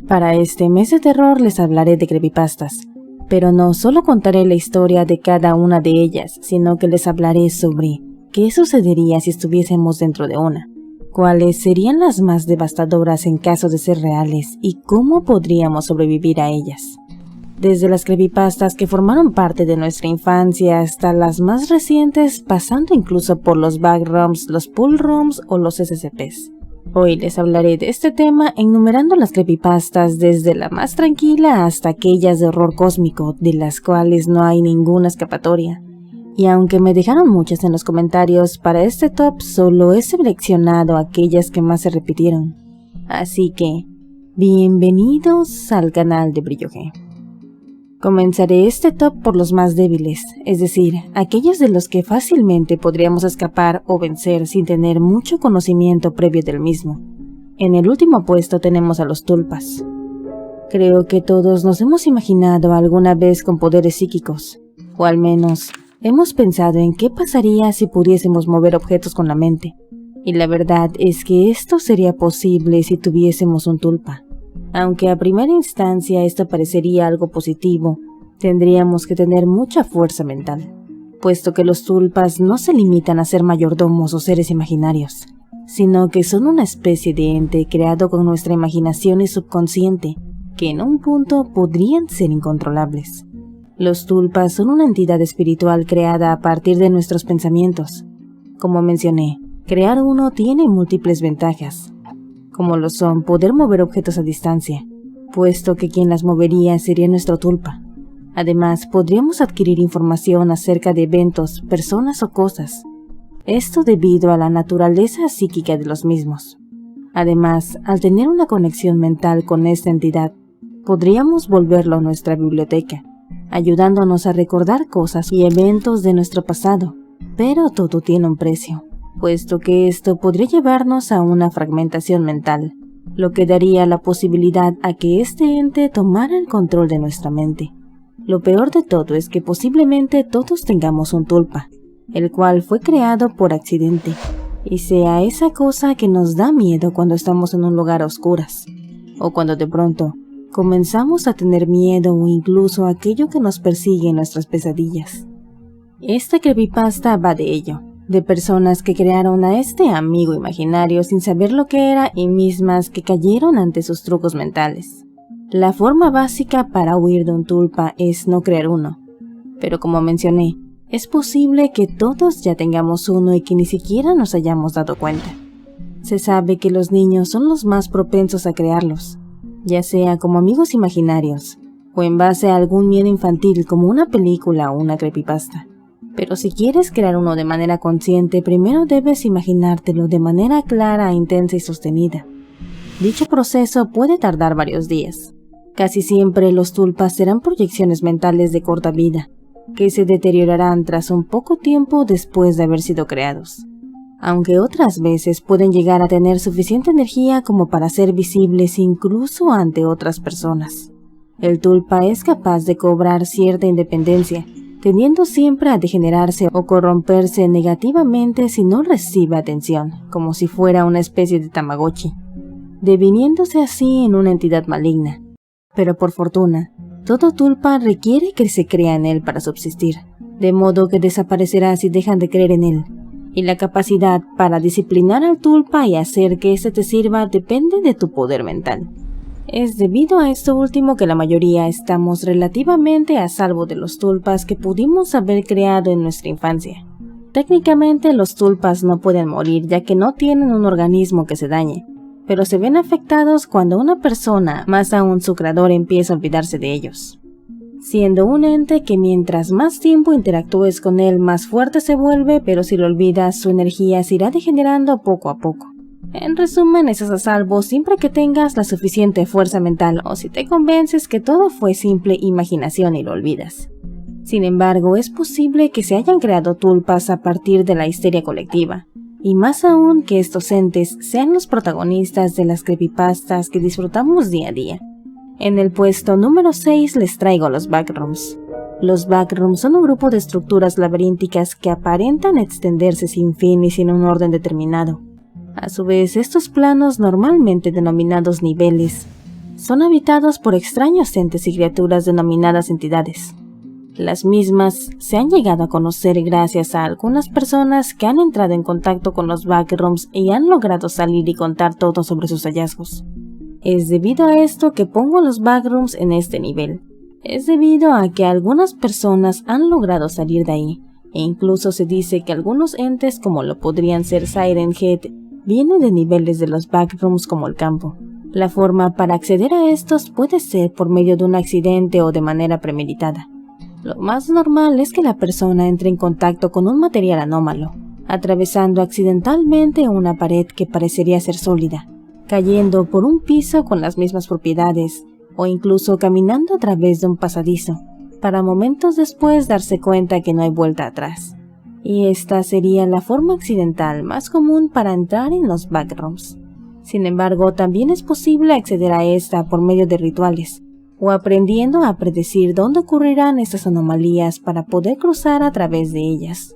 Para este mes de terror les hablaré de creepypastas, pero no solo contaré la historia de cada una de ellas, sino que les hablaré sobre qué sucedería si estuviésemos dentro de una, cuáles serían las más devastadoras en caso de ser reales y cómo podríamos sobrevivir a ellas. Desde las creepypastas que formaron parte de nuestra infancia hasta las más recientes, pasando incluso por los backrooms, los poolrooms o los SCPs. Hoy les hablaré de este tema enumerando las creepypastas desde la más tranquila hasta aquellas de horror cósmico, de las cuales no hay ninguna escapatoria. Y aunque me dejaron muchas en los comentarios, para este top solo he seleccionado aquellas que más se repitieron. Así que, bienvenidos al canal de Brillo G. Comenzaré este top por los más débiles, es decir, aquellos de los que fácilmente podríamos escapar o vencer sin tener mucho conocimiento previo del mismo. En el último puesto tenemos a los tulpas. Creo que todos nos hemos imaginado alguna vez con poderes psíquicos, o al menos hemos pensado en qué pasaría si pudiésemos mover objetos con la mente. Y la verdad es que esto sería posible si tuviésemos un tulpa. Aunque a primera instancia esto parecería algo positivo, tendríamos que tener mucha fuerza mental, puesto que los tulpas no se limitan a ser mayordomos o seres imaginarios, sino que son una especie de ente creado con nuestra imaginación y subconsciente, que en un punto podrían ser incontrolables. Los tulpas son una entidad espiritual creada a partir de nuestros pensamientos. Como mencioné, crear uno tiene múltiples ventajas, como lo son poder mover objetos a distancia, puesto que quien las movería sería nuestro tulpa. Además, podríamos adquirir información acerca de eventos, personas o cosas, esto debido a la naturaleza psíquica de los mismos. Además, al tener una conexión mental con esta entidad, podríamos volverlo a nuestra biblioteca, ayudándonos a recordar cosas y eventos de nuestro pasado, pero todo tiene un precio, puesto que esto podría llevarnos a una fragmentación mental, lo que daría la posibilidad a que este ente tomara el control de nuestra mente. Lo peor de todo es que posiblemente todos tengamos un tulpa, el cual fue creado por accidente, y sea esa cosa que nos da miedo cuando estamos en un lugar a oscuras, o cuando de pronto comenzamos a tener miedo o incluso aquello que nos persigue en nuestras pesadillas. Esta creepypasta va de ello, de personas que crearon a este amigo imaginario sin saber lo que era y mismas que cayeron ante sus trucos mentales. La forma básica para huir de un tulpa es no crear uno, pero como mencioné, es posible que todos ya tengamos uno y que ni siquiera nos hayamos dado cuenta. Se sabe que los niños son los más propensos a crearlos, ya sea como amigos imaginarios, o en base a algún miedo infantil como una película o una creepypasta. Pero si quieres crear uno de manera consciente, primero debes imaginártelo de manera clara, intensa y sostenida. Dicho proceso puede tardar varios días. Casi siempre los tulpas serán proyecciones mentales de corta vida, que se deteriorarán tras un poco tiempo después de haber sido creados. Aunque otras veces pueden llegar a tener suficiente energía como para ser visibles incluso ante otras personas. El tulpa es capaz de cobrar cierta independencia, tendiendo siempre a degenerarse o corromperse negativamente si no recibe atención, como si fuera una especie de Tamagotchi, deviniéndose así en una entidad maligna. Pero por fortuna, todo tulpa requiere que se crea en él para subsistir, de modo que desaparecerá si dejan de creer en él, y la capacidad para disciplinar al tulpa y hacer que éste te sirva depende de tu poder mental. Es debido a esto último que la mayoría estamos relativamente a salvo de los tulpas que pudimos haber creado en nuestra infancia. Técnicamente los tulpas no pueden morir ya que no tienen un organismo que se dañe, pero se ven afectados cuando una persona, más aún su creador, empieza a olvidarse de ellos, siendo un ente que mientras más tiempo interactúes con él más fuerte se vuelve, pero si lo olvidas su energía se irá degenerando poco a poco. En resumen, estás a salvo siempre que tengas la suficiente fuerza mental o si te convences que todo fue simple imaginación y lo olvidas. Sin embargo, es posible que se hayan creado tulpas a partir de la histeria colectiva, y más aún que estos entes sean los protagonistas de las creepypastas que disfrutamos día a día. En el puesto número 6 les traigo los backrooms. Los backrooms son un grupo de estructuras laberínticas que aparentan extenderse sin fin y sin un orden determinado. A su vez, estos planos, normalmente denominados niveles, son habitados por extraños entes y criaturas denominadas entidades. Las mismas se han llegado a conocer gracias a algunas personas que han entrado en contacto con los backrooms y han logrado salir y contar todo sobre sus hallazgos. Es debido a esto que pongo los backrooms en este nivel. Es debido a que algunas personas han logrado salir de ahí, e incluso se dice que algunos entes, como lo podrían ser Siren Head, vienen de niveles de los backrooms como el campo. La forma para acceder a estos puede ser por medio de un accidente o de manera premeditada. Lo más normal es que la persona entre en contacto con un material anómalo, atravesando accidentalmente una pared que parecería ser sólida, cayendo por un piso con las mismas propiedades, o incluso caminando a través de un pasadizo, para momentos después darse cuenta que no hay vuelta atrás. Y esta sería la forma accidental más común para entrar en los backrooms. Sin embargo, también es posible acceder a esta por medio de rituales, o aprendiendo a predecir dónde ocurrirán estas anomalías para poder cruzar a través de ellas.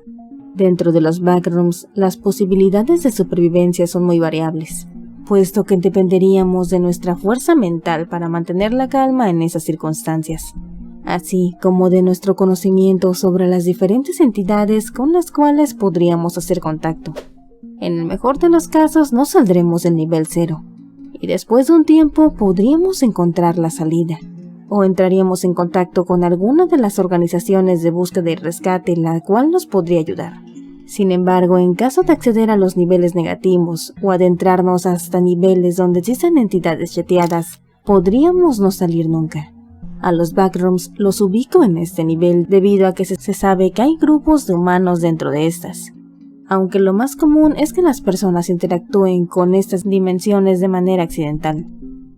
Dentro de los backrooms, las posibilidades de supervivencia son muy variables, puesto que dependeríamos de nuestra fuerza mental para mantener la calma en esas circunstancias, así como de nuestro conocimiento sobre las diferentes entidades con las cuales podríamos hacer contacto. En el mejor de los casos no saldremos del nivel 0, y después de un tiempo podríamos encontrar la salida, o entraríamos en contacto con alguna de las organizaciones de búsqueda y rescate la cual nos podría ayudar. Sin embargo, en caso de acceder a los niveles negativos o adentrarnos hasta niveles donde existen entidades chateadas, podríamos no salir nunca. A los backrooms los ubico en este nivel debido a que se sabe que hay grupos de humanos dentro de estas, aunque lo más común es que las personas interactúen con estas dimensiones de manera accidental.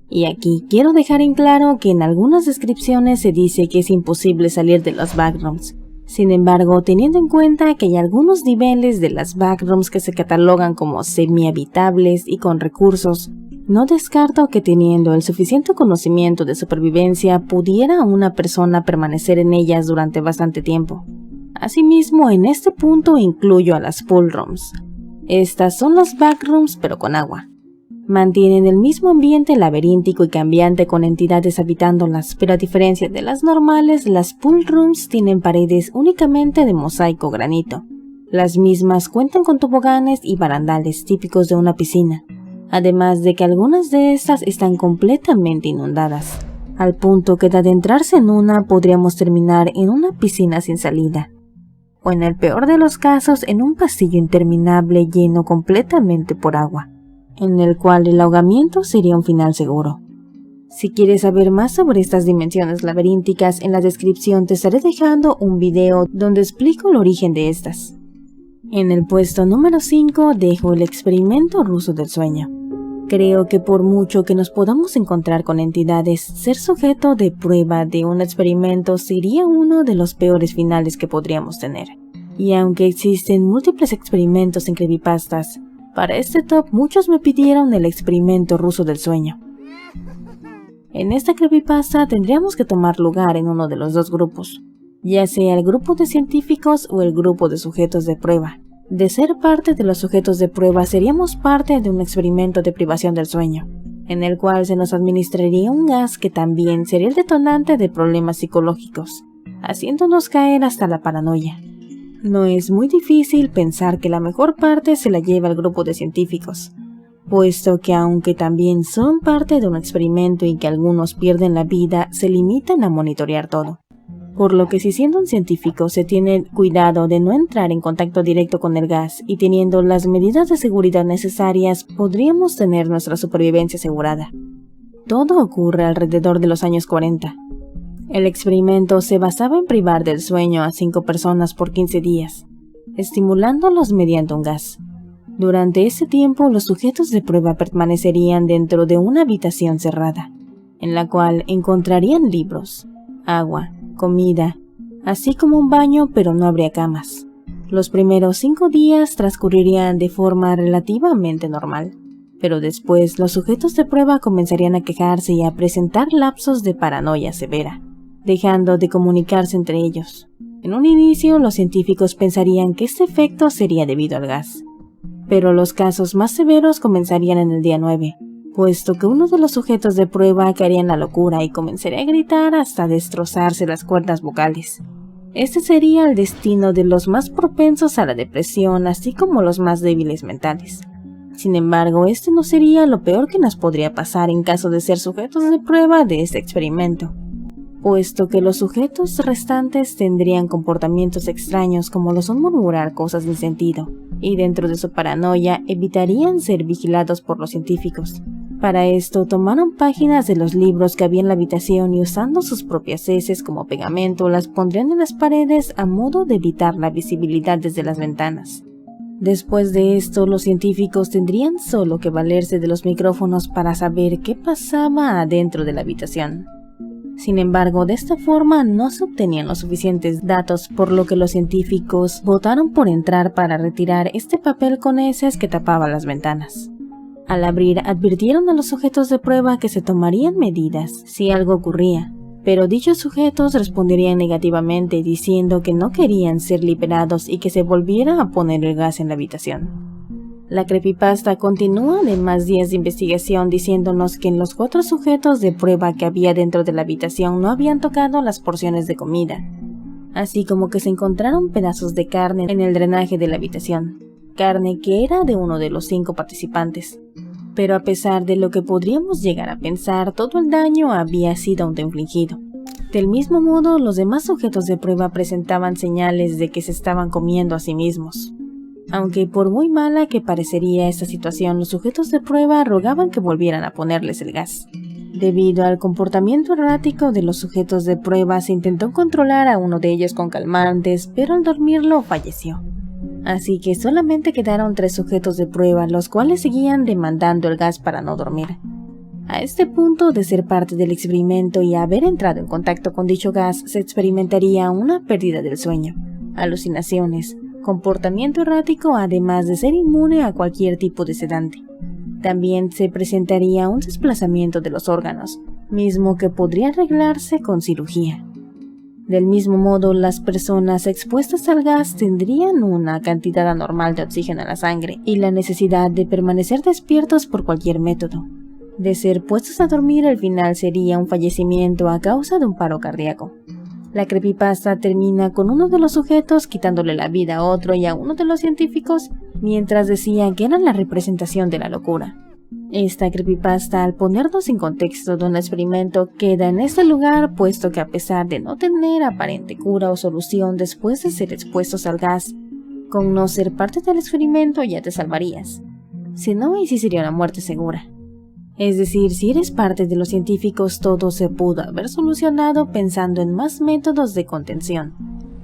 Y aquí quiero dejar en claro que en algunas descripciones se dice que es imposible salir de los backrooms. Sin embargo, teniendo en cuenta que hay algunos niveles de las backrooms que se catalogan como semi-habitables y con recursos, no descarto que teniendo el suficiente conocimiento de supervivencia pudiera una persona permanecer en ellas durante bastante tiempo. Asimismo, en este punto incluyo a las pool rooms. Estas son las backrooms pero con agua. Mantienen el mismo ambiente laberíntico y cambiante con entidades habitándolas, pero a diferencia de las normales, las pool rooms tienen paredes únicamente de mosaico granito. Las mismas cuentan con toboganes y barandales típicos de una piscina, además de que algunas de estas están completamente inundadas, al punto que de adentrarse en una podríamos terminar en una piscina sin salida, o en el peor de los casos en un pasillo interminable lleno completamente por agua, en el cual el ahogamiento sería un final seguro. Si quieres saber más sobre estas dimensiones laberínticas, en la descripción te estaré dejando un video donde explico el origen de estas. En el puesto número 5 dejo el experimento ruso del sueño. Creo que por mucho que nos podamos encontrar con entidades, ser sujeto de prueba de un experimento sería uno de los peores finales que podríamos tener. Y aunque existen múltiples experimentos en creepypastas, para este top muchos me pidieron el experimento ruso del sueño. En esta creepypasta tendríamos que tomar lugar en uno de los dos grupos, ya sea el grupo de científicos o el grupo de sujetos de prueba. De ser parte de los sujetos de prueba seríamos parte de un experimento de privación del sueño, en el cual se nos administraría un gas que también sería el detonante de problemas psicológicos, haciéndonos caer hasta la paranoia. No es muy difícil pensar que la mejor parte se la lleva el grupo de científicos, puesto que aunque también son parte de un experimento y que algunos pierden la vida, se limitan a monitorear todo. Por lo que si siendo un científico se tiene cuidado de no entrar en contacto directo con el gas y teniendo las medidas de seguridad necesarias, podríamos tener nuestra supervivencia asegurada. Todo ocurre alrededor de los años 40. El experimento se basaba en privar del sueño a 5 personas por 15 días, estimulándolos mediante un gas. Durante ese tiempo, los sujetos de prueba permanecerían dentro de una habitación cerrada, en la cual encontrarían libros, agua, comida, así como un baño, pero no habría camas. Los primeros 5 días transcurrirían de forma relativamente normal, pero después los sujetos de prueba comenzarían a quejarse y a presentar lapsos de paranoia severa, dejando de comunicarse entre ellos. En un inicio, los científicos pensarían que este efecto sería debido al gas, pero los casos más severos comenzarían en el día 9, puesto que uno de los sujetos de prueba caería en la locura y comenzaría a gritar hasta destrozarse las cuerdas vocales. Este sería el destino de los más propensos a la depresión, así como los más débiles mentales. Sin embargo, este no sería lo peor que nos podría pasar en caso de ser sujetos de prueba de este experimento, puesto que los sujetos restantes tendrían comportamientos extraños como lo son murmurar cosas sin sentido, y dentro de su paranoia evitarían ser vigilados por los científicos. Para esto tomaron páginas de los libros que había en la habitación y usando sus propias heces como pegamento las pondrían en las paredes a modo de evitar la visibilidad desde las ventanas. Después de esto, los científicos tendrían solo que valerse de los micrófonos para saber qué pasaba adentro de la habitación. Sin embargo, de esta forma no se obtenían los suficientes datos, por lo que los científicos votaron por entrar para retirar este papel con heces que tapaba las ventanas. Al abrir, advirtieron a los sujetos de prueba que se tomarían medidas si algo ocurría, pero dichos sujetos responderían negativamente diciendo que no querían ser liberados y que se volviera a poner el gas en la habitación. La creepypasta continúa de más días de investigación diciéndonos que en los 4 sujetos de prueba que había dentro de la habitación no habían tocado las porciones de comida, así como que se encontraron pedazos de carne en el drenaje de la habitación, carne que era de uno de los 5 participantes. Pero a pesar de lo que podríamos llegar a pensar, todo el daño había sido autoinfligido. Del mismo modo, los demás sujetos de prueba presentaban señales de que se estaban comiendo a sí mismos. Aunque por muy mala que parecería esta situación, los sujetos de prueba rogaban que volvieran a ponerles el gas. Debido al comportamiento errático de los sujetos de prueba, se intentó controlar a uno de ellos con calmantes, pero al dormirlo falleció. Así que solamente quedaron 3 sujetos de prueba, los cuales seguían demandando el gas para no dormir. A este punto de ser parte del experimento y haber entrado en contacto con dicho gas, se experimentaría una pérdida del sueño, alucinaciones, comportamiento errático, además de ser inmune a cualquier tipo de sedante. También se presentaría un desplazamiento de los órganos, mismo que podría arreglarse con cirugía. Del mismo modo, las personas expuestas al gas tendrían una cantidad anormal de oxígeno en la sangre y la necesidad de permanecer despiertos por cualquier método. De ser puestos a dormir, el final sería un fallecimiento a causa de un paro cardíaco. La creepypasta termina con uno de los sujetos quitándole la vida a otro y a uno de los científicos, mientras decían que era la representación de la locura. Esta creepypasta, al ponernos en contexto de un experimento, queda en este lugar, puesto que a pesar de no tener aparente cura o solución después de ser expuestos al gas, con no ser parte del experimento ya te salvarías. Si no, ahí sí sería una muerte segura. Es decir, si eres parte de los científicos, todo se pudo haber solucionado pensando en más métodos de contención,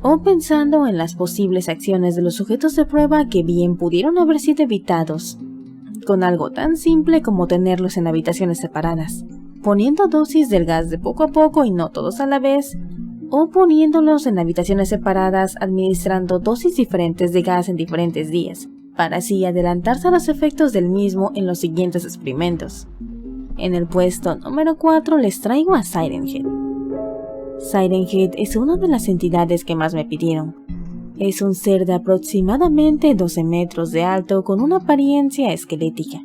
o pensando en las posibles acciones de los sujetos de prueba que bien pudieron haber sido evitados, con algo tan simple como tenerlos en habitaciones separadas, poniendo dosis del gas de poco a poco y no todos a la vez, o poniéndolos en habitaciones separadas administrando dosis diferentes de gas en diferentes días, para así adelantarse a los efectos del mismo en los siguientes experimentos. En el puesto número 4 les traigo a Siren Head. Siren Head es una de las entidades que más me pidieron. Es un ser de aproximadamente 12 metros de alto con una apariencia esquelética.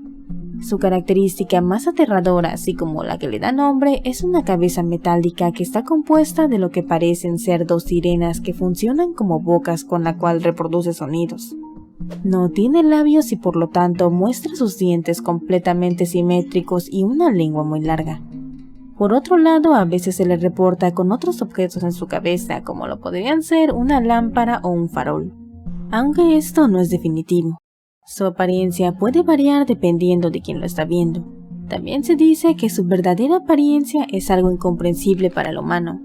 Su característica más aterradora, así como la que le da nombre, es una cabeza metálica que está compuesta de lo que parecen ser 2 sirenas que funcionan como bocas con la cual reproduce sonidos. No tiene labios y por lo tanto muestra sus dientes completamente simétricos y una lengua muy larga. Por otro lado, a veces se le reporta con otros objetos en su cabeza, como lo podrían ser una lámpara o un farol, aunque esto no es definitivo. Su apariencia puede variar dependiendo de quién lo está viendo. También se dice que su verdadera apariencia es algo incomprensible para el humano,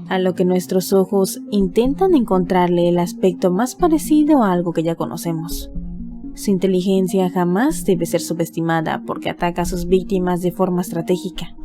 a lo que nuestros ojos intentan encontrarle el aspecto más parecido a algo que ya conocemos. Su inteligencia jamás debe ser subestimada porque ataca a sus víctimas de forma estratégica.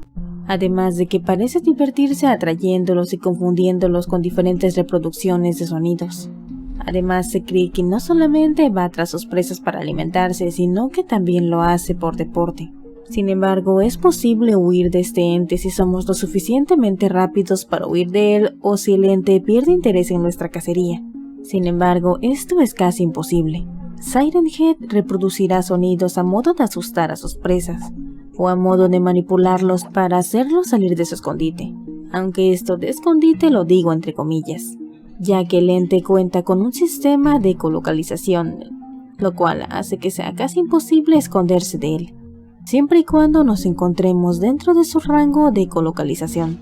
Además de que parece divertirse atrayéndolos y confundiéndolos con diferentes reproducciones de sonidos. Además, se cree que no solamente va tras sus presas para alimentarse, sino que también lo hace por deporte. Sin embargo, es posible huir de este ente si somos lo suficientemente rápidos para huir de él o si el ente pierde interés en nuestra cacería. Sin embargo, esto es casi imposible. Siren Head reproducirá sonidos a modo de asustar a sus presas. o a modo de manipularlos para hacerlos salir de su escondite, aunque esto de escondite lo digo entre comillas, ya que el ente cuenta con un sistema de ecolocalización, lo cual hace que sea casi imposible esconderse de él, siempre y cuando nos encontremos dentro de su rango de ecolocalización.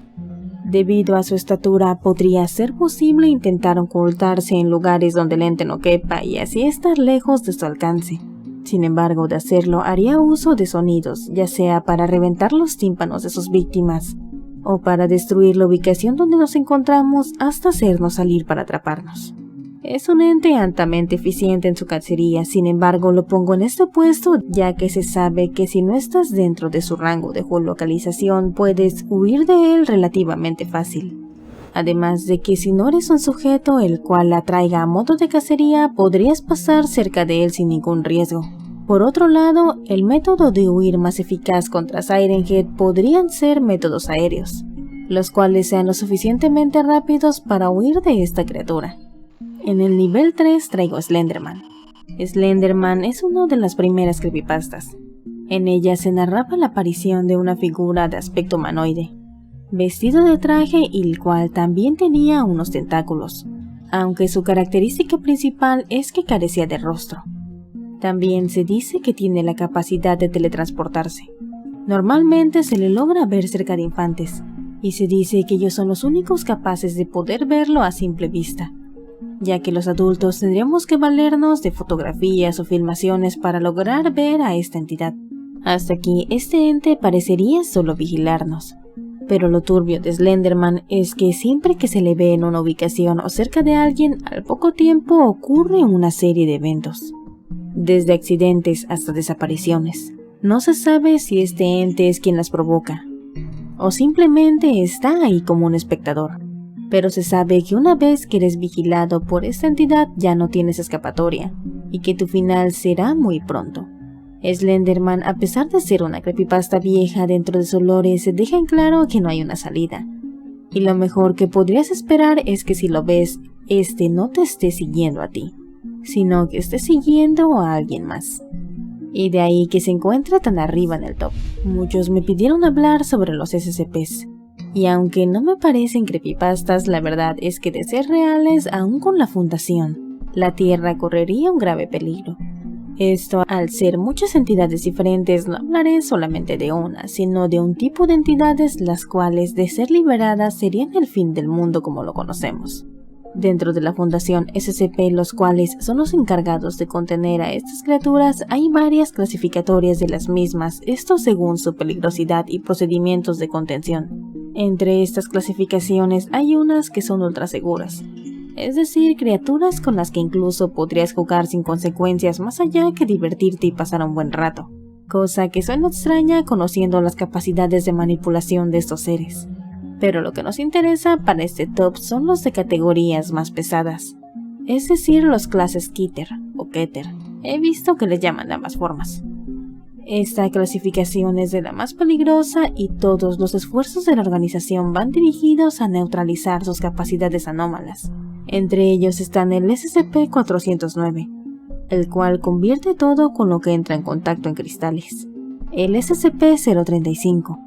Debido a su estatura, podría ser posible intentar ocultarse en lugares donde el ente no quepa y así estar lejos de su alcance. Sin embargo, de hacerlo, haría uso de sonidos, ya sea para reventar los tímpanos de sus víctimas, o para destruir la ubicación donde nos encontramos hasta hacernos salir para atraparnos. Es un ente altamente eficiente en su cacería, sin embargo lo pongo en este puesto ya que se sabe que si no estás dentro de su rango de geolocalización puedes huir de él relativamente fácil. Además de que si no eres un sujeto el cual la traiga a modo de cacería, podrías pasar cerca de él sin ningún riesgo. Por otro lado, el método de huir más eficaz contra Siren Head podrían ser métodos aéreos, los cuales sean lo suficientemente rápidos para huir de esta criatura. En el nivel 3 traigo Slenderman. Slenderman es una de las primeras creepypastas. En ella se narraba la aparición de una figura de aspecto humanoide, vestido de traje y el cual también tenía unos tentáculos, aunque su característica principal es que carecía de rostro. También se dice que tiene la capacidad de teletransportarse. Normalmente se le logra ver cerca de infantes, y se dice que ellos son los únicos capaces de poder verlo a simple vista, ya que los adultos tendríamos que valernos de fotografías o filmaciones para lograr ver a esta entidad. Hasta aquí, este ente parecería solo vigilarnos. Pero lo turbio de Slenderman es que siempre que se le ve en una ubicación o cerca de alguien, al poco tiempo ocurre una serie de eventos. Desde accidentes hasta desapariciones. No se sabe si este ente es quien las provoca, o simplemente está ahí como un espectador. Pero se sabe que una vez que eres vigilado por esta entidad ya no tienes escapatoria, y que tu final será muy pronto. Slenderman, a pesar de ser una creepypasta vieja dentro de su lore, se deja en claro que no hay una salida. Y lo mejor que podrías esperar es que si lo ves, este no te esté siguiendo a ti, sino que esté siguiendo a alguien más. Y de ahí que se encuentre tan arriba en el top. Muchos me pidieron hablar sobre los SCPs. Y aunque no me parecen creepypastas, la verdad es que de ser reales, aún con la fundación, la Tierra correría un grave peligro. Esto, al ser muchas entidades diferentes, no hablaré solamente de una, sino de un tipo de entidades las cuales, de ser liberadas, serían el fin del mundo como lo conocemos. Dentro de la Fundación SCP, los cuales son los encargados de contener a estas criaturas, hay varias clasificatorias de las mismas, esto según su peligrosidad y procedimientos de contención. Entre estas clasificaciones hay unas que son ultra seguras, es decir, criaturas con las que incluso podrías jugar sin consecuencias más allá que divertirte y pasar un buen rato, cosa que suena extraña conociendo las capacidades de manipulación de estos seres. Pero lo que nos interesa para este top son los de categorías más pesadas, es decir, los clases Keter o Keter. He visto que les llaman de ambas formas. Esta clasificación es de la más peligrosa y todos los esfuerzos de la organización van dirigidos a neutralizar sus capacidades anómalas. Entre ellos están el SCP-409, el cual convierte todo con lo que entra en contacto en cristales. El SCP-035.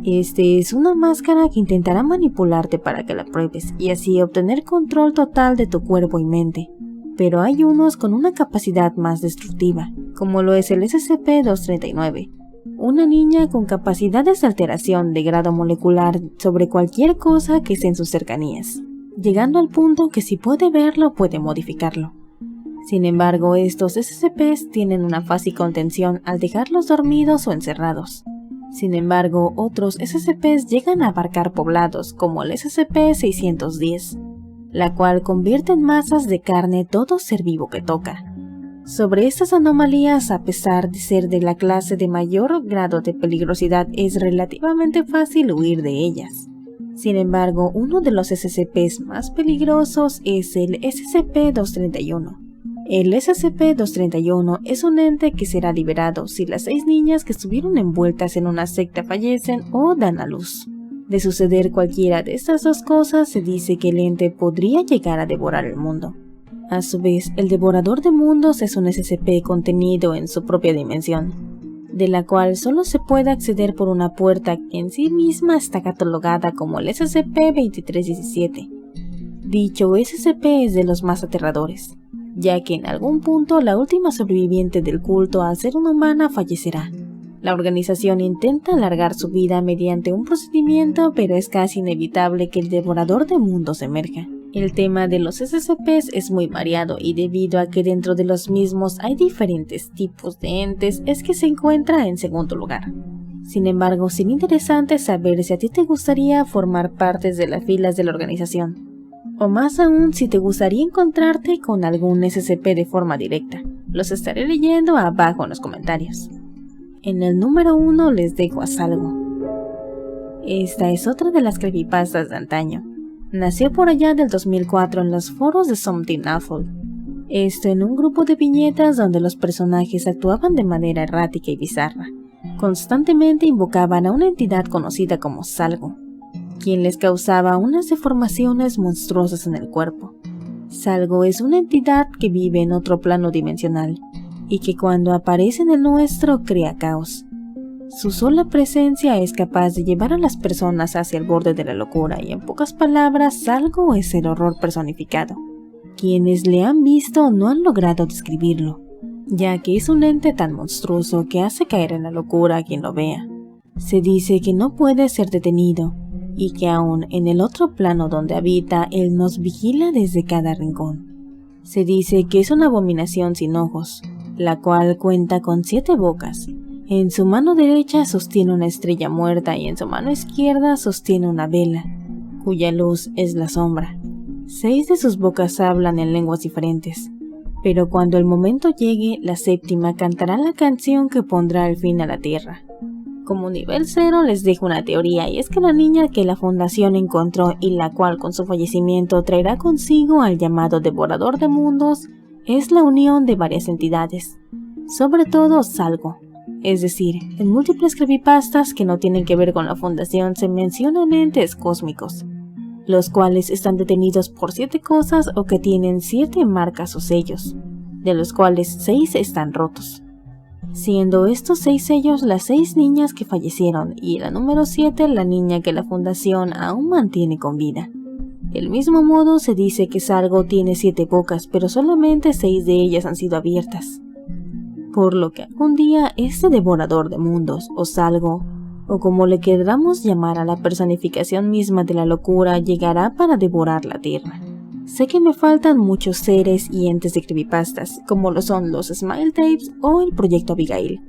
Este es una máscara que intentará manipularte para que la pruebes y así obtener control total de tu cuerpo y mente. Pero hay unos con una capacidad más destructiva, como lo es el SCP-239, una niña con capacidades de alteración de grado molecular sobre cualquier cosa que esté en sus cercanías, llegando al punto que si puede verlo puede modificarlo. Sin embargo, estos SCPs tienen una fácil contención al dejarlos dormidos o encerrados. Sin embargo, otros SCPs llegan a abarcar poblados como el SCP-610, la cual convierte en masas de carne todo ser vivo que toca. Sobre estas anomalías, a pesar de ser de la clase de mayor grado de peligrosidad, es relativamente fácil huir de ellas. Sin embargo, uno de los SCPs más peligrosos es el SCP-231. El SCP-231 es un ente que será liberado si las 6 niñas que estuvieron envueltas en una secta fallecen o dan a luz. De suceder cualquiera de estas dos cosas, se dice que el ente podría llegar a devorar el mundo. A su vez, el devorador de mundos es un SCP contenido en su propia dimensión. de la cual solo se puede acceder por una puerta que en sí misma está catalogada como el SCP-2317. Dicho SCP es de los más aterradores, ya que en algún punto la última sobreviviente del culto a ser una humana fallecerá. La organización intenta alargar su vida mediante un procedimiento, pero es casi inevitable que el devorador de mundos emerja. El tema de los SCPs es muy variado y debido a que dentro de los mismos hay diferentes tipos de entes, es que se encuentra en segundo lugar. Sin embargo, sería interesante saber si a ti te gustaría formar parte de las filas de la organización, o más aún si te gustaría encontrarte con algún SCP de forma directa. Los estaré leyendo abajo en los comentarios. En el número 1 les dejo a Salgo. Esta es otra de las creepypastas de antaño. Nació por allá del 2004 en los foros de Something Awful. Esto en un grupo de viñetas donde los personajes actuaban de manera errática y bizarra. Constantemente invocaban a una entidad conocida como Salgo, quien les causaba unas deformaciones monstruosas en el cuerpo. Salgo es una entidad que vive en otro plano dimensional y que cuando aparece en el nuestro crea caos. Su sola presencia es capaz de llevar a las personas hacia el borde de la locura y en pocas palabras, Salgo es el horror personificado. Quienes le han visto no han logrado describirlo, ya que es un ente tan monstruoso que hace caer en la locura a quien lo vea. Se dice que no puede ser detenido y que aún en el otro plano donde habita, él nos vigila desde cada rincón. Se dice que es una abominación sin ojos, la cual cuenta con 7 bocas. En su mano derecha sostiene una estrella muerta y en su mano izquierda sostiene una vela, cuya luz es la sombra. 6 de sus bocas hablan en lenguas diferentes, pero cuando el momento llegue, la 7ª cantará la canción que pondrá el fin a la Tierra. Como nivel 0 les dejo una teoría, y es que la niña que la fundación encontró y la cual con su fallecimiento traerá consigo al llamado Devorador de Mundos, es la unión de varias entidades, sobre todo Salgo. Es decir, en múltiples creepypastas que no tienen que ver con la fundación se mencionan entes cósmicos, los cuales están detenidos por 7 cosas o que tienen 7 marcas o sellos, de los cuales 6 están rotos, siendo estos 6 sellos las 6 niñas que fallecieron y la número 7 la niña que la fundación aún mantiene con vida. Del mismo modo se dice que Salgo tiene 7 bocas, pero solamente 6 de ellas han sido abiertas, por lo que algún día este devorador de mundos, o Salgo, o como le queramos llamar a la personificación misma de la locura, llegará para devorar la Tierra. Sé que me faltan muchos seres y entes de creepypastas, como lo son los Smile Tapes o el Proyecto Abigail,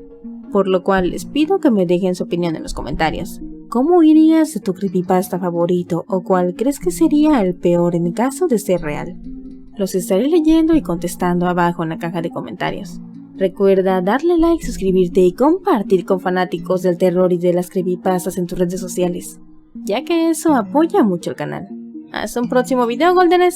por lo cual les pido que me dejen su opinión en los comentarios. ¿Cómo irías de tu creepypasta favorito o cuál crees que sería el peor en caso de ser real? Los estaré leyendo y contestando abajo en la caja de comentarios. Recuerda darle like, suscribirte y compartir con fanáticos del terror y de las creepypastas en tus redes sociales, ya que eso apoya mucho el canal. Hasta un próximo video, Goldenes.